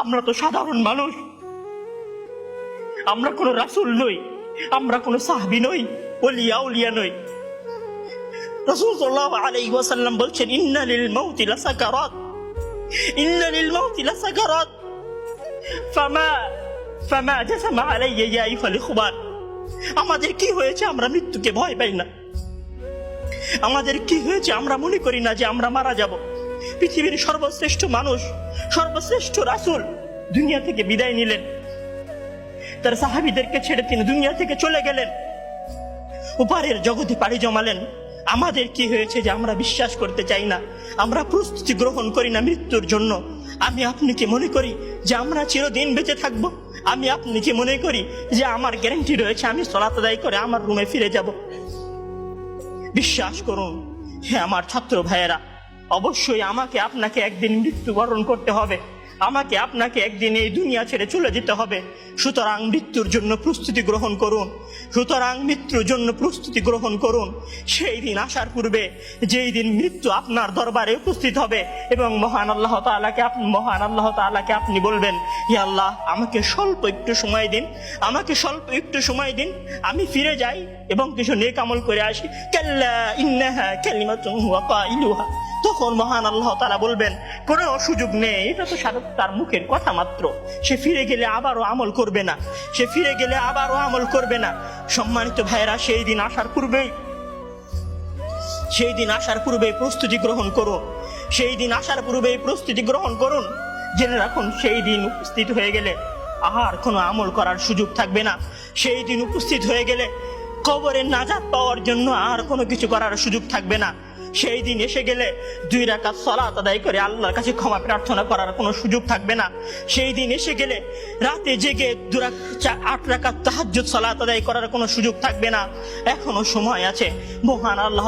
আমরা তো সাধারণ মানুষ, আমরা কোনো রাসূল নই, আমরা কোনো সাহাবী নই, ওলিয়া উলিয়া নই। রাসূল সাল্লাল্লাহু আলাইহি ওয়াসাল্লাম বলছেন, ইন্না লিল মাউতি লাসাকারাত, ইন্না লিল মাউতি লাসাকারাত, ফামা জাসামা আলাইয়া ইয়া আইয়ুহাল ইখওয়ান। আমাদের কি হয়েছে আমরা মৃত্যুকে ভয় পাই না? আমাদের কি হয়েছে আমরা মনে করি না যে আমরা মারা যাব? পৃথিবীর সর্বশ্রেষ্ঠ মানুষ, সর্বশ্রেষ্ঠ রাসূল দুনিয়া থেকে বিদায় নিলেন, তার সাহাবীদেরকে ছেড়ে তিনি দুনিয়া থেকে চলে গেলেন, উপারের জগতে পাড়ি জমালেন। আমাদের কি হয়েছে যে আমরা বিশ্বাস করতে চাই না, আমরা প্রস্তুতি গ্রহণ করি না মৃত্যুর জন্য? আমি আপনি কি মনে করি যে আমরা চিরদিন বেঁচে থাকব? আমি আপনি কি মনে করি যে আমার গ্যারান্টি রয়েছে আমি সালাত আদায় করে আমার রুমে ফিরে যাব? বিশ্বাস করুন হ্যাঁ আমার ছাত্র ভাইয়েরা, অবশ্যই আমাকে আপনাকে একদিন মৃত্যুবরণ করতে হবে, আমাকে আপনাকে একদিন এই দুনিয়া ছেড়ে চলে যেতে হবে। সুতরাং মৃত্যুর জন্য প্রস্তুতি গ্রহণ করুন, সুতরাং মৃত্যুর জন্য প্রস্তুতি গ্রহণ করুন। সেই দিন আসার পূর্বে, যেই দিন মৃত্যু আপনার দরবারে উপস্থিত হবে এবং মহান আল্লাহ তাআলাকে আপনি বলবেন, হে আল্লাহ আমাকে স্বল্প একটু সময় দিন, আমাকে স্বল্প একটু সময় দিন, আমি ফিরে যাই এবং কিছু নেক আমল করে আসি। কাল্লা ইন্নাহা কালিমাতুন হুয়া কাইলুহা। তখন মহান আল্লাহ তাআলা বলবেন, কোনো সুযোগ নেই, এটা তো তার মুখের কথা মাত্র, সে ফিরে গেলে আবারও আমল করবে না, সে ফিরে গেলে আবারও আমল করবে না। সম্মানিত ভাইরা, সেই দিন আসার পূর্বেই প্রস্তুতি গ্রহণ করুন, সেই দিন আসার পূর্বেই প্রস্তুতি গ্রহণ করুন। জেনে রাখুন সেই দিন উপস্থিত হয়ে গেলে আর কোনো আমল করার সুযোগ থাকবে না। সেই দিন উপস্থিত হয়ে গেলে কবরে নাজাত পাওয়ার জন্য আর কোনো কিছু করার সুযোগ থাকবে না। সেই দিন এসে গেলে 2 রাকাত সালাত আদায় করে আল্লাহর কাছে ক্ষমা প্রার্থনা করার কোনো সুযোগ থাকবে না। সেই দিন এসে গেলে রাতে জেগে 8 রাকাত তাহাজ্জুদ সালাত আদায় করার কোনো সুযোগ থাকবে না। এখনো সময় আছে। মহান আল্লাহ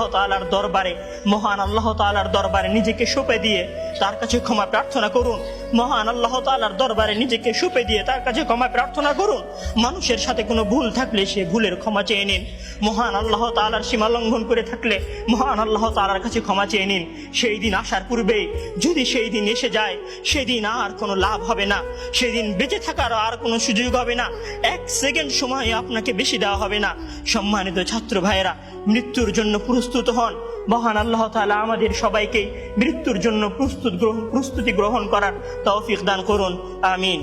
তাআলার দরবারে নিজেকে সঁপে দিয়ে তার কাছে ক্ষমা প্রার্থনা করুন। মহান আল্লাহ তাআলার দরবারে নিজেকে সঁপে দিয়ে তার কাছে ক্ষমা প্রার্থনা করুন। মানুষের সাথে কোনো ভুল থাকলে সে ভুলের ক্ষমা চেয়ে নিন। মহান আল্লাহ তাআলার সীমা লঙ্ঘন করে থাকলে মহান আল্লাহ তাআলার কাছে ক্ষমা চেয়ে নিন। সেই দিন আসার পূর্বেই যদি সেই দিন এসে যায়, সেদিন আর কোনো লাভ হবে না, সেদিন বেঁচে থাকার আর কোনো সুযোগ হবে না, 1 সেকেন্ড সময় আপনাকে বেশি দেওয়া হবে না। সম্মানিত ছাত্র ভাইয়েরা, মৃত্যুর জন্য প্রস্তুত হন। মহান আল্লাহ তাআলা আমাদের সবাইকে মৃত্যুর জন্য প্রস্তুতি গ্রহণ করার তৌফিক দান করুন। আমিন।